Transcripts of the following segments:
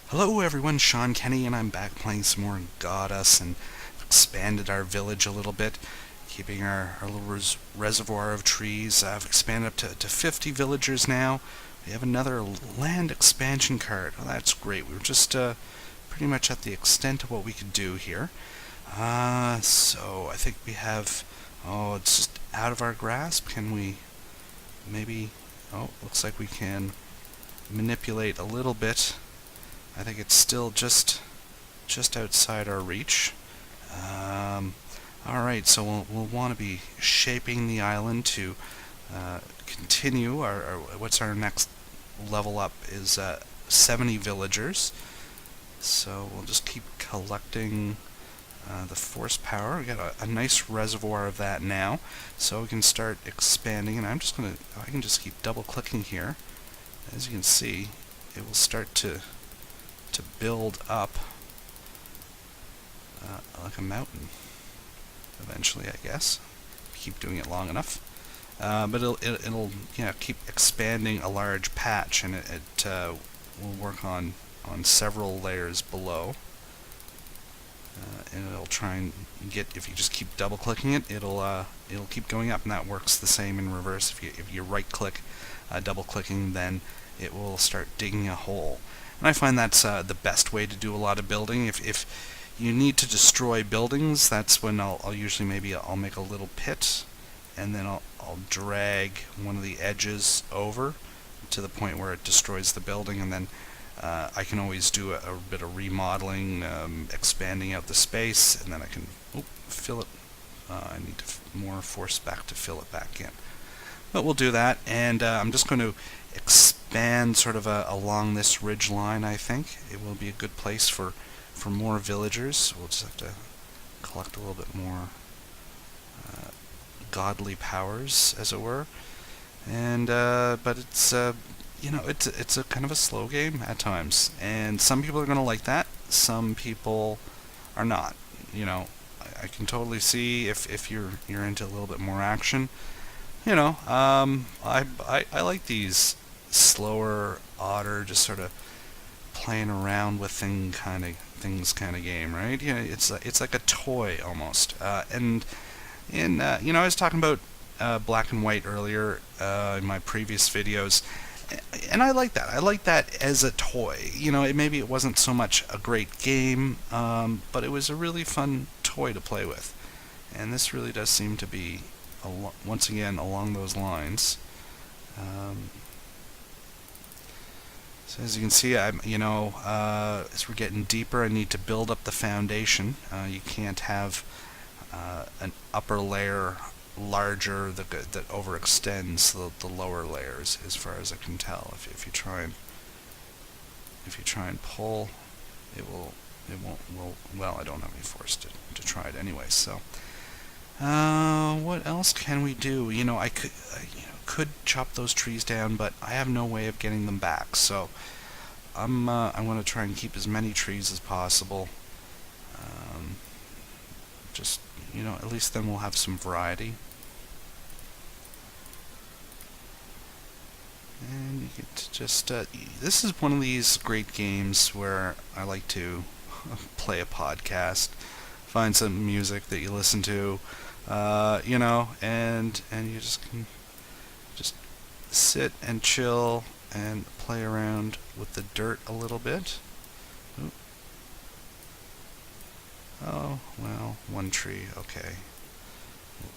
Hello everyone, Shawn Kenney, and I'm back playing some more GODUS, and expanded our village a little bit, keeping our little reservoir of trees. I've expanded up to 50 villagers now. We have another land expansion card. Oh, that's great. We were just pretty much at the extent of what we could do here. So I think we have... Oh, it's just out of our grasp. Can we maybe... Oh, looks like we can manipulate a little bit. I think it's still just outside our reach. Alright, so we'll want to be shaping the island to continue. What's our next level up is 70 villagers. So we'll just keep collecting the force power. We got a nice reservoir of that now, so we can start expanding. And I can just keep double clicking here. As you can see, it will start to build up like a mountain eventually, I guess. Keep doing it long enough, but it'll keep expanding a large patch, and it will work on several layers below, and it'll try and get, if you just keep double clicking it, it'll keep going up, and that works the same in reverse. If you right click double clicking, then it will start digging a hole. And I find that's the best way to do a lot of building. If you need to destroy buildings, that's when I'll usually I'll make a little pit, and then I'll drag one of the edges over to the point where it destroys the building, and then I can always do a bit of remodeling, expanding out the space, and then I can fill it. I need more force back to fill it back in. But we'll do that, and I'm just going to expand sort of along this ridge line. I think it will be a good place for more villagers. We'll just have to collect a little bit more godly powers, as it were. And but it's it's a kind of a slow game at times, and some people are going to like that. Some people are not. I can totally see if you're into a little bit more action. I like these slower, odder, just sort of playing around with things kind of game, right? It's like a toy almost. And I was talking about black and white earlier in my previous videos, and I like that. I like that as a toy. Maybe it wasn't so much a great game, but it was a really fun toy to play with, and this really does seem to be once again along those lines. So as you can see, as we're getting deeper, I need to build up the foundation. You can't have an upper layer larger that overextends the lower layers, as far as I can tell. If you try and pull, it won't. Well, I don't have any force to try it anyway. So. What else can we do? I could chop those trees down, but I have no way of getting them back. So I'm going to try and keep as many trees as possible. Just at least then we'll have some variety. And you get just this is one of these great games where I like to play a podcast, find some music that you listen to, and you just can just sit and chill and play around with the dirt a little bit. Oop. Oh, well, one tree, okay.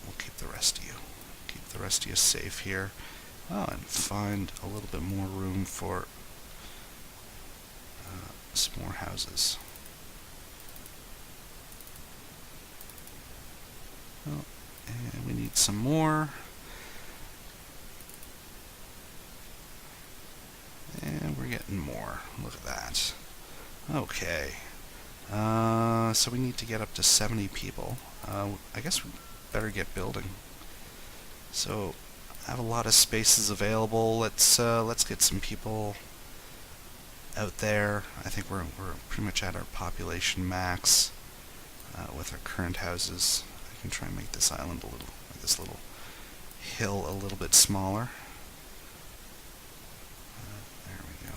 We'll keep the rest of you. Keep the rest of you safe here. Oh, and find a little bit more room for some more houses. Oh, and we need some more. And we're getting more. Look at that. Okay. So we need to get up to 70 people. I guess we better get building. So I have a lot of spaces available. Let's get some people out there. I think we're pretty much at our population max with our current houses. I can try and make this island a little, like this little hill a little bit smaller. There we go.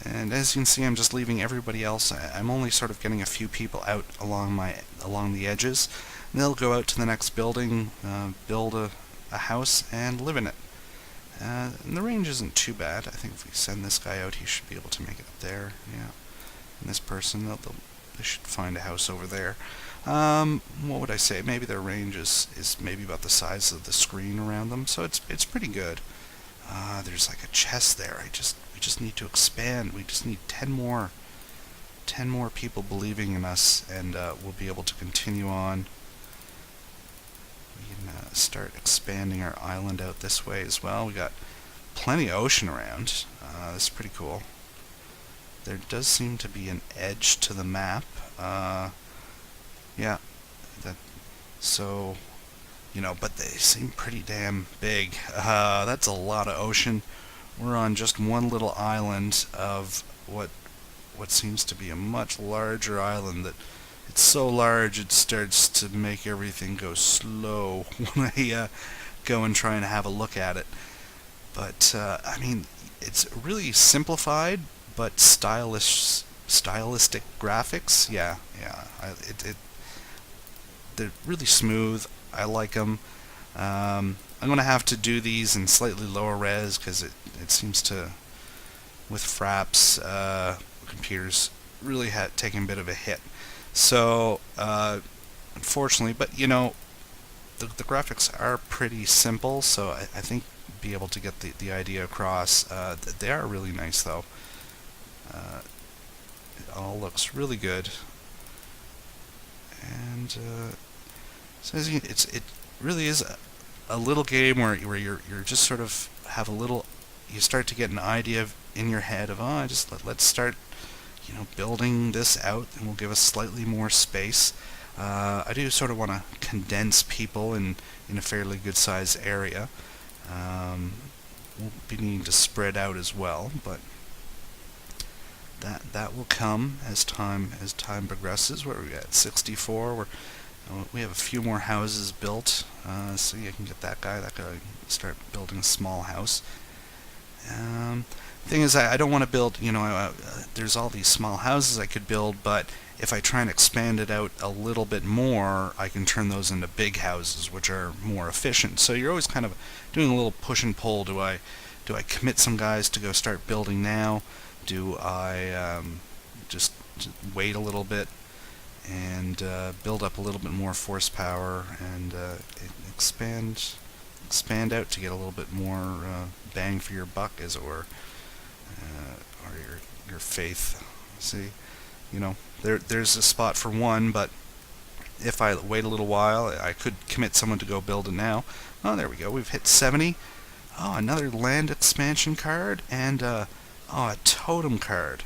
And as you can see, I'm just leaving everybody else. I'm only sort of getting a few people out along the edges. And they'll go out to the next building, build a house, and live in it. And the range isn't too bad. I think if we send this guy out, he should be able to make it up there. Yeah. And this person, they should find a house over there. What would I say? Maybe their range is maybe about the size of the screen around them, so it's pretty good. There's like a chest there. We just need to expand. We just need 10 more people believing in us, and we'll be able to continue on. We can start expanding our island out this way as well. We got plenty of ocean around. This is pretty cool. There does seem to be an edge to the map. Yeah, so, but they seem pretty damn big. That's a lot of ocean. We're on just one little island of what seems to be a much larger island. That it's so large it starts to make everything go slow when I go and try and have a look at it. But I mean, it's really simplified, but stylistic graphics. Yeah. They're really smooth. I like them. I'm going to have to do these in slightly lower res because it seems to, with fraps, computers really had taken a bit of a hit. So, unfortunately, but the graphics are pretty simple, so I think be able to get the idea across. They are really nice, though. It all looks really good. And so as it really is a little game where you're just sort of have a little. You start to get an idea in your head of let's start building this out, and we'll give us slightly more space. I do sort of want to condense people in a fairly good size area. We'll be needing to spread out as well, but that will come as time progresses. Where we at 64, we have a few more houses built, so you can get that guy start building a small house. Thing is, I don't want to build, there's all these small houses I could build, but if I try and expand it out a little bit more, I can turn those into big houses, which are more efficient. So you're always kind of doing a little push and pull. Do I commit some guys to go start building now? Do I just wait a little bit and build up a little bit more force power and expand out to get a little bit more bang for your buck, as it were, or your faith? See, there's a spot for one, but if I wait a little while, I could commit someone to go build it now. Oh, there we go. We've hit 70. Oh, another land expansion card, and a totem card.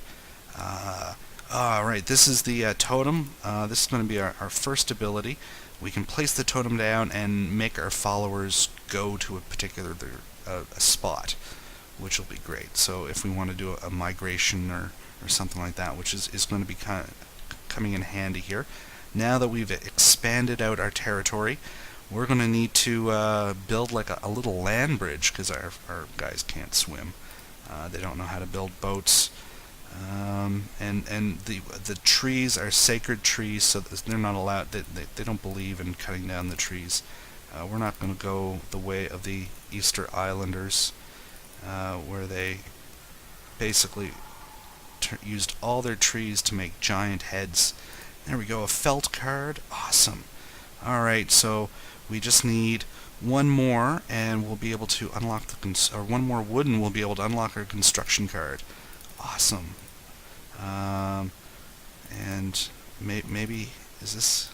Right, this is the totem. This is going to be our first ability. We can place the totem down and make our followers go to a particular a spot, which will be great. So if we want to do a migration or something like that, which is going to be kind of coming in handy here. Now that we've expanded out our territory, we're going to need to build like a little land bridge, because our guys can't swim. They don't know how to build boats. And the trees are sacred trees, so they're not allowed. They don't believe in cutting down the trees. We're not going to go the way of the Easter Islanders, where they basically used all their trees to make giant heads. There we go, a felt card. Awesome. Alright, so we just need one more, and we'll be able to unlock or one more wood, and we'll be able to unlock our construction card. Awesome. And maybe is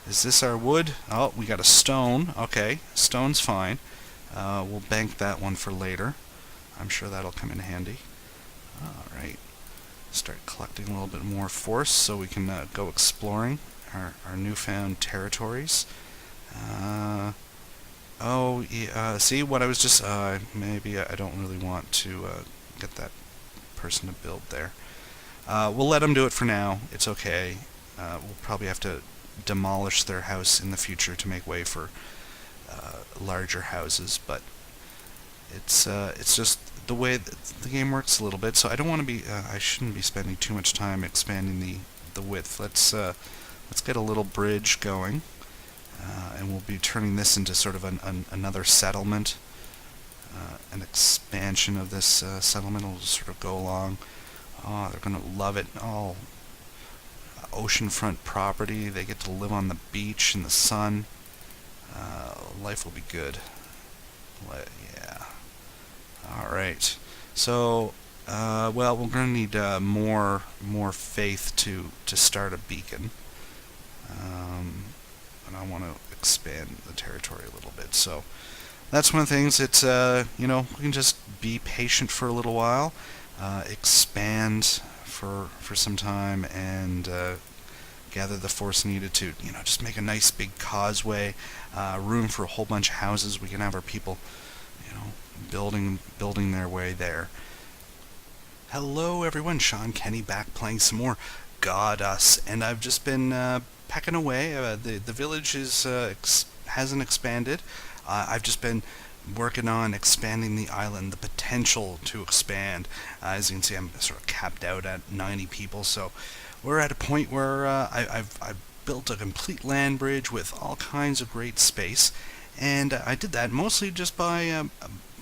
this our wood? Oh, we got a stone. Okay, stone's fine. We'll bank that one for later. I'm sure that'll come in handy. Alright, start collecting a little bit more force so we can go exploring our newfound territories. See what I was just, maybe I don't really want to get that person to build there. We'll let them do it for now. It's okay. we'll probably have to demolish their house in the future to make way for larger houses, but it's just the way that the game works a little bit. So I don't want to be I shouldn't be spending too much time expanding the width. Let's get a little bridge going, and we'll be turning this into sort of another settlement, an expansion of this settlement. Will just sort of go along. Oh, they're gonna love it. Oh, oceanfront property. They get to live on the beach in the sun. Life will be good. Yeah. All right. So, well, we're going to need more faith to start a beacon. And I want to expand the territory a little bit. So that's one of the things. It's we can just be patient for a little while, expand for some time, and gather the force needed to just make a nice big causeway, room for a whole bunch of houses. We can have our people building their way there. Hello everyone, Shawn, Kenney back playing some more GODUS, and I've just been pecking away. The village hasn't expanded. I've just been working on expanding the island, the potential to expand. As you can see, I'm sort of capped out at 90 people, so we're at a point where I've built a complete land bridge with all kinds of great space, and I did that mostly just by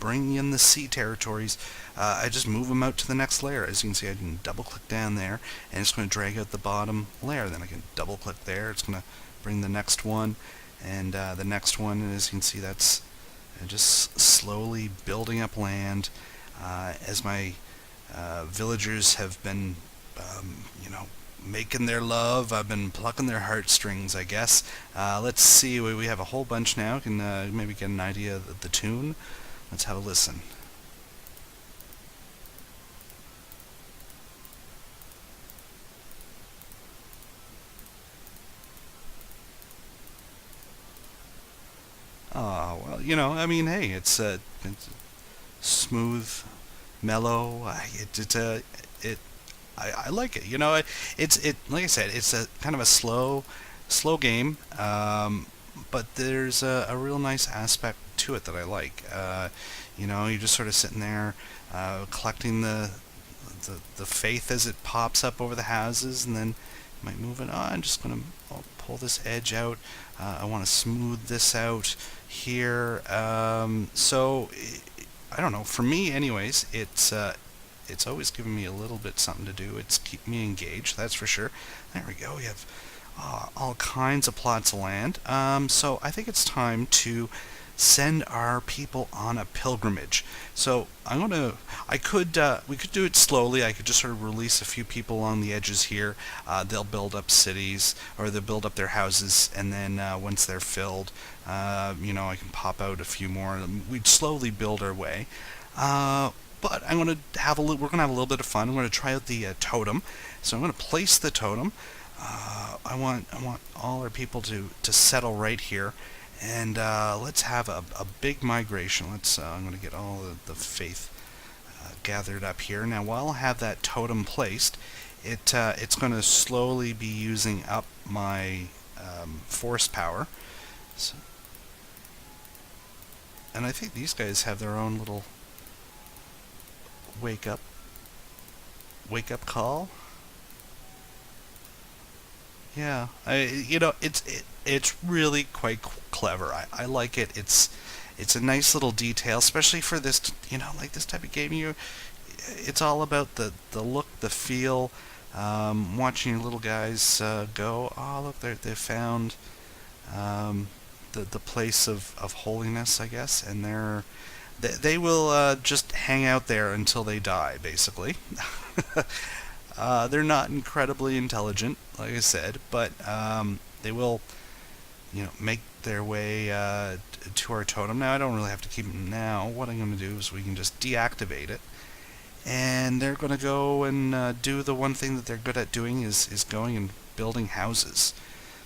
bringing in the sea territories. I just move them out to the next layer. As you can see, I can double click down there, and it's going to drag out the bottom layer. Then I can double click there. It's going to bring the next one, and the next one. And as you can see, that's just slowly building up land as my villagers have been, making their love. I've been plucking their heartstrings, I guess. Let's see. We have a whole bunch now. Can maybe get an idea of the tune. Let's have a listen. Oh, well, I mean, hey, it's smooth, mellow. I like it. It's like I said, it's a kind of a slow game, but there's a real nice aspect to it that I like. You're just sort of sitting there, collecting the faith as it pops up over the houses, and then you might move it. I'm just gonna pull this edge out. I want to smooth this out here. So I don't know. For me, anyways, it's always giving me a little bit something to do. It's keeping me engaged, that's for sure. There we go. We have all kinds of plots of land. So I think it's time to send our people on a pilgrimage. So we could do it slowly. I could just sort of release a few people along the edges here. They'll build up cities, or they'll build up their houses, and then once they're filled, I can pop out a few more. We'd slowly build our way. But we're going to have a little bit of fun. I'm going to try out the totem. So I'm going to place the totem. I want all our people to settle right here, and let's have a big migration. I'm going to get all the faith gathered up here. Now, while I have that totem placed, it's going to slowly be using up my force power. So, and I think these guys have their own little wake up call. Yeah, it's really quite clever. I like it. It's a nice little detail, especially for this, like this type of game. It's all about the look, the feel. Watching your little guys go. Oh, look, they found the place of holiness, I guess, and they will just hang out there until they die, basically. They're not incredibly intelligent, like I said, but they will, make their way to our totem. Now, I don't really have to keep them now. What I'm going to do is we can just deactivate it, and they're going to go and do the one thing that they're good at doing is going and building houses.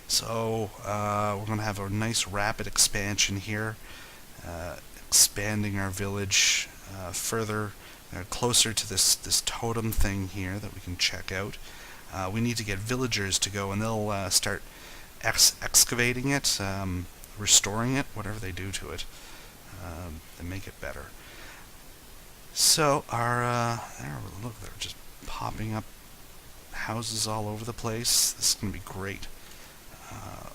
So we're going to have a nice rapid expansion here, expanding our village further, closer to this totem thing here that we can check out. We need to get villagers to go, and they'll start excavating it, restoring it, whatever they do to it. They make it better. So look, they're just popping up houses all over the place. This is going to be great.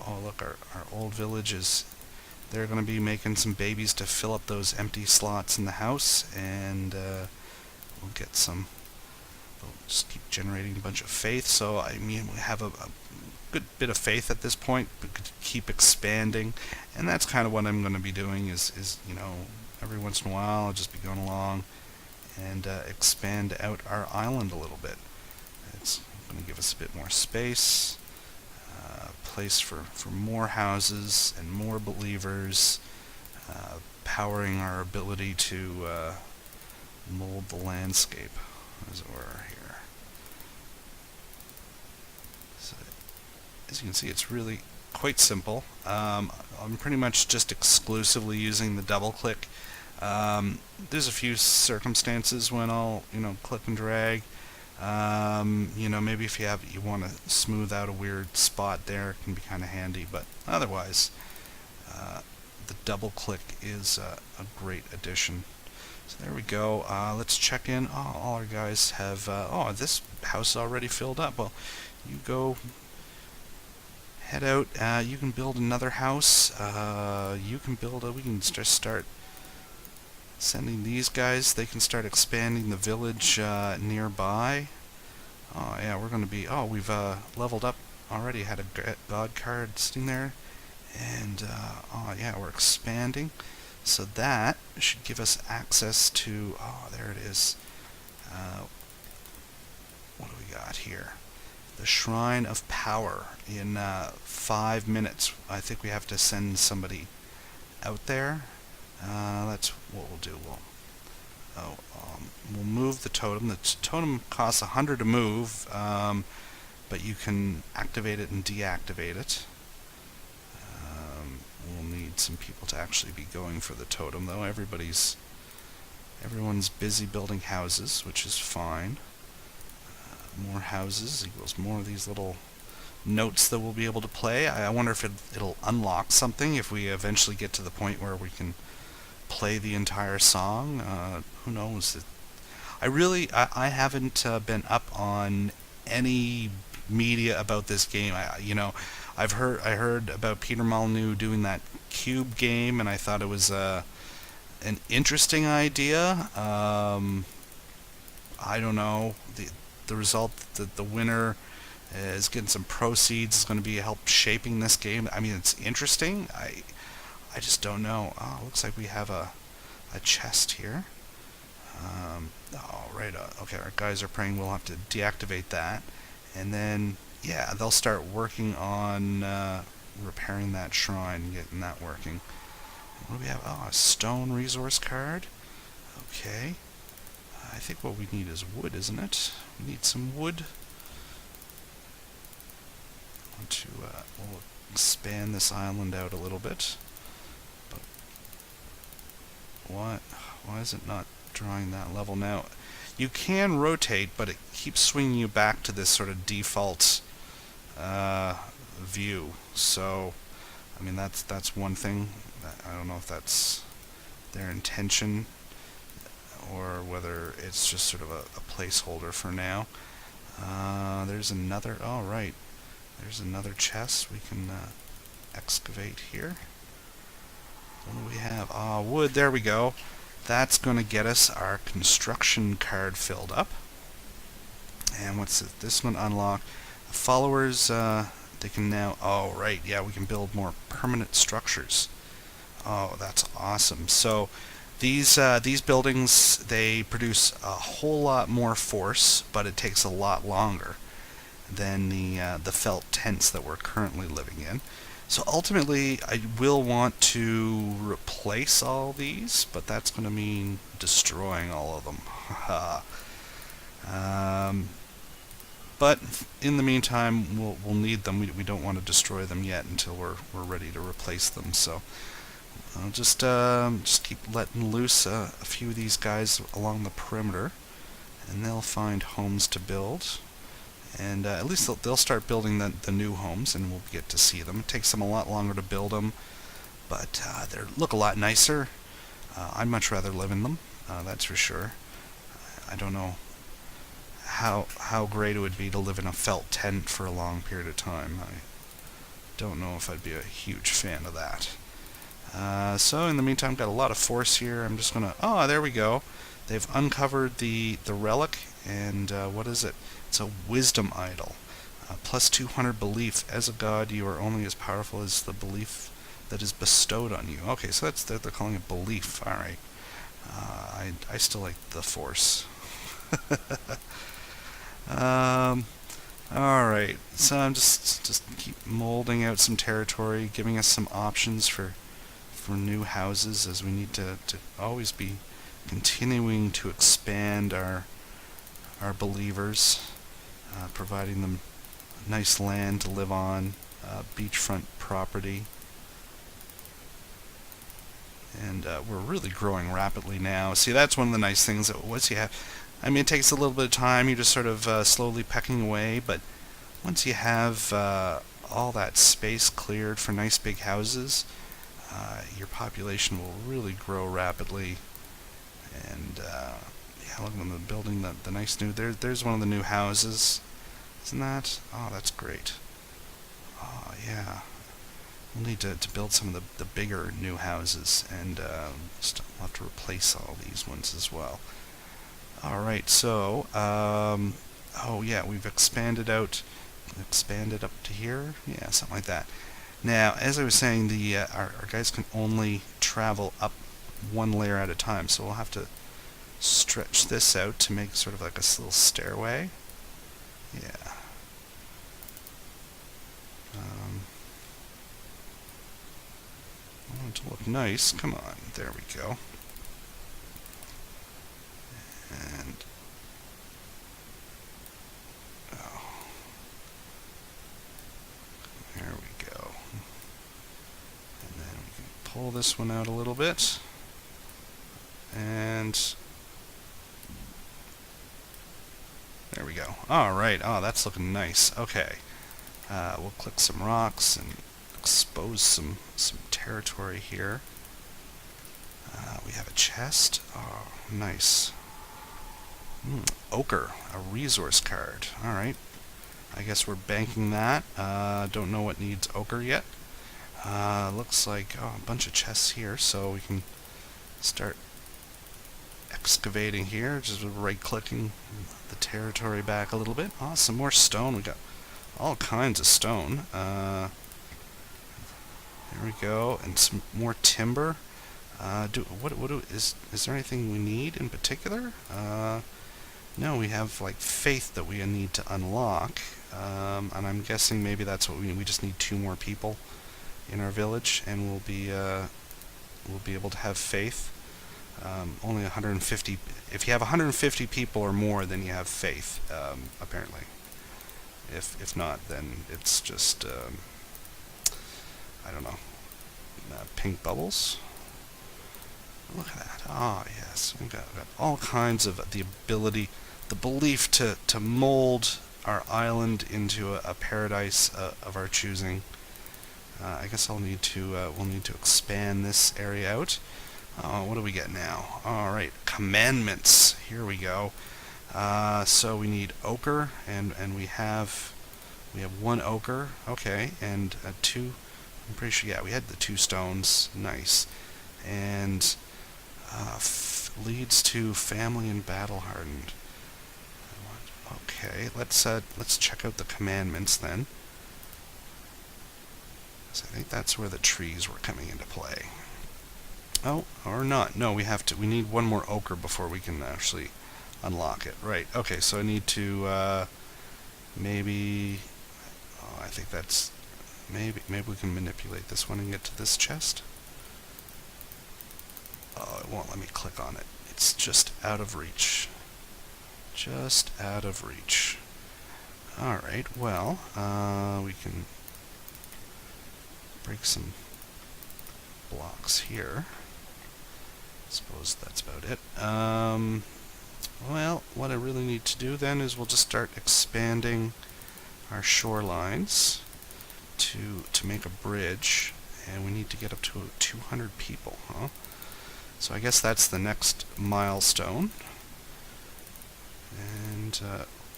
Oh, look, our old village is... They're going to be making some babies to fill up those empty slots in the house, and we'll get some... We'll just keep generating a bunch of faith. So, I mean, we have a good bit of faith at this point, but keep expanding. And that's kind of what I'm going to be doing is, you know, every once in a while I'll just be going along and expand out our island a little bit. It's going to give us a bit more space, place for more houses and more believers, powering our ability to mold the landscape, as it were, here. So, as you can see, it's really quite simple. I'm pretty much just exclusively using the double click. There's a few circumstances when I'll, you know, click and drag. You know, maybe if you want to smooth out a weird spot there, it can be kind of handy, but otherwise, the double click is a great addition. So there we go. Let's check in. Oh, all our guys have, this house is already filled up. Well, you go head out. You can build another house. We can just start sending these guys. They can start expanding the village nearby. Oh yeah, we're going to be... Oh, we've leveled up already. Had a god card sitting there. And, oh yeah, we're expanding. So that should give us access to... Oh, there it is. What do we got here? The Shrine of Power. In 5 minutes, I think we have to send somebody out there. That's what we'll do. We'll move the totem. The totem costs 100 to move, but you can activate it and deactivate it. We'll need some people to actually be going for the totem, though. Everyone's busy building houses, which is fine. More houses equals more of these little notes that we'll be able to play. I wonder if it'll unlock something if we eventually get to the point where we can play the entire song. Who knows? I haven't been up on any media about this game. I heard about Peter Molyneux doing that cube game, and I thought it was an interesting idea. I don't know. The result, the winner is getting some proceeds. Is going to be help shaping this game. I mean, it's interesting. I just don't know. Oh, looks like we have a chest here. Right. Okay, our guys are praying. We'll have to deactivate that, and then yeah, they'll start working on repairing that shrine and getting that working. What do we have? Oh, a stone resource card. Okay. I think what we need is wood, isn't it? We need some wood. We'll expand this island out a little bit. But why is it not drawing that level now? You can rotate, but it keeps swinging you back to this sort of default view. So, I mean, that's one thing. I don't know if that's their intention or whether it's just sort of a placeholder for now. There's another... Oh, right. There's another chest we can excavate here. What do we have? Wood. There we go. That's going to get us our construction card filled up. And what's this one unlock? Followers, they can now... Oh, right. Yeah, we can build more permanent structures. Oh, that's awesome. So these buildings, they produce a whole lot more force, but it takes a lot longer than the felt tents that we're currently living in. So ultimately, I will want to replace all these, but that's going to mean destroying all of them. But in the meantime, we'll need them. We don't want to destroy them yet until we're ready to replace them. So I'll just keep letting loose a few of these guys along the perimeter, and they'll find homes to build. And at least they'll start building the new homes, and we'll get to see them. It takes them a lot longer to build them, but they look a lot nicer. I'd much rather live in them, that's for sure. I don't know how great it would be to live in a felt tent for a long period of time. I don't know if I'd be a huge fan of that. So in the meantime, got a lot of force here. I'm just gonna... Oh, there we go. They've uncovered the relic, and what is it? It's a wisdom idol. Plus 200 belief. As a god, you are only as powerful as the belief that is bestowed on you. Okay, so they're calling it belief. All right. I still like the force. All right. So I'm just keep molding out some territory, giving us some options for new houses, as we need to always be continuing to expand our believers, providing them nice land to live on, beachfront property. And we're really growing rapidly now. See, that's one of the nice things that once you have... I mean, it takes a little bit of time. You're just sort of slowly pecking away, but once you have all that space cleared for nice big houses, your population will really grow rapidly. And yeah, look at them building the nice new... There's one of the new houses. Isn't that? Oh, that's great. Oh, yeah. We'll need to build some of the bigger new houses, and we'll have to replace all these ones as well. Alright, so, oh yeah, we've expanded up to here? Yeah, something like that. Now, as I was saying, our guys can only travel up one layer at a time, so we'll have to stretch this out to make sort of like a little stairway. Yeah. I want it to look nice. Come on, there we go. And oh, there we go. And then we can pull this one out a little bit. And there we go. All right. Oh, that's looking nice. Okay. We'll click some rocks and expose some territory here. We have a chest. Oh, nice. Ochre, a resource card. All right. I guess we're banking that. Don't know what needs ochre yet. Looks like a bunch of chests here, so we can start excavating here. Just right-clicking the territory back a little bit. Oh, some more stone. We got all kinds of stone. There we go, and some more timber. Is there anything we need in particular? No, we have like faith that we need to unlock, and I'm guessing maybe that's what we need. We just need 2 more people in our village, and we'll be able to have faith. Only 150. If you have 150 people or more, then you have faith. Apparently, if not, then it's just I don't know. Pink bubbles. Look at that. Ah, oh, yes. We've got all kinds of the ability, the belief to mold our island into a paradise of our choosing. I guess we'll need to expand this area out. What do we get now? All right, commandments. Here we go. So we need ochre, and we have 1 ochre. Okay, and 2. I'm pretty sure. Yeah, we had the 2 stones. Nice, and leads to family and battle hardened. Okay, let's check out the commandments then. So I think that's where the trees were coming into play. Oh, or not. No, we need 1 more ochre before we can actually unlock it. Right. Okay, so I need to maybe... Oh, I think that's... Maybe we can manipulate this one and get to this chest. Oh, it won't let me click on it. It's just out of reach. Just out of reach. Alright, well, we can break some blocks here. I suppose that's about it. Well, what I really need to do then is we'll just start expanding our shorelines to make a bridge, and we need to get up to 200 people, huh? So I guess that's the next milestone. And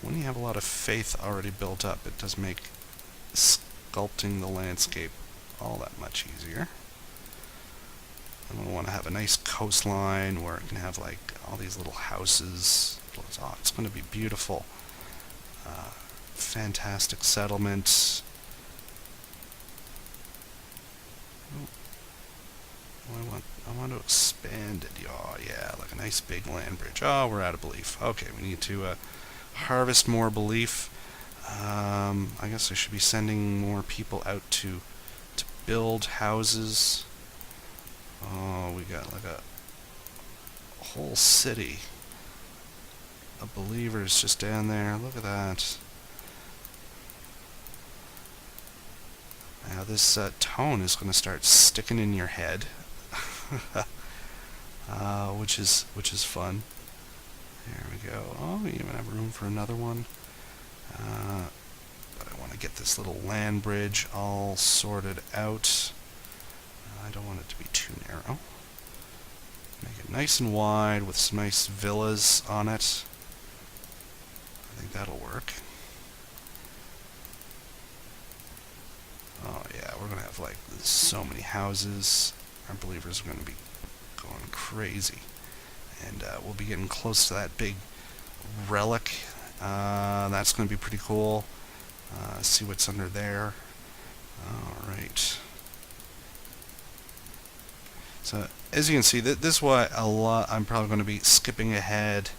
when you have a lot of faith already built up, it does make sculpting the landscape all that much easier. And we want to have a nice coastline where it can have like all these little houses. Oh, it's going to be beautiful. Fantastic settlements. I want to expand it. Oh yeah, like a nice big land bridge. Oh, we're out of belief. Okay, we need to harvest more belief. I guess I should be sending more people out to build houses. Oh, we got like a whole city of believers just down there. Look at that. Now this tone is going to start sticking in your head, which is fun. There we go. Oh, we even have room for another one. But I want to get this little land bridge all sorted out. I don't want it to be too narrow. Make it nice and wide with some nice villas on it. I think that'll work. Oh yeah, we're gonna have like so many houses. Our believers are gonna be going crazy, and we'll be getting close to that big relic. That's gonna be pretty cool. See what's under there. All right. So as you can see, this is why I'm probably going to be skipping ahead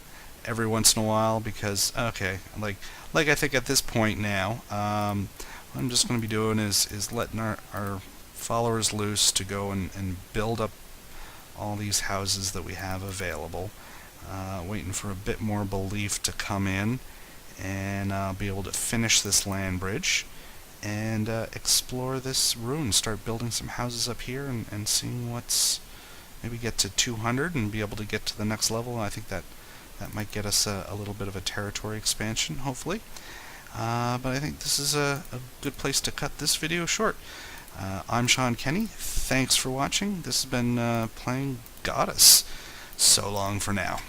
every once in a while, because okay, like I think at this point now, what I'm just going to be doing is letting our followers loose to go and build up all these houses that we have available, waiting for a bit more belief to come in, and I'll be able to finish this land bridge and explore this ruin, start building some houses up here and seeing what's, maybe get to 200 and be able to get to the next level. I think that might get us a little bit of a territory expansion, hopefully. But I think this is a good place to cut this video short. I'm Shawn Kenney. Thanks for watching. This has been Playing GODUS. So long for now.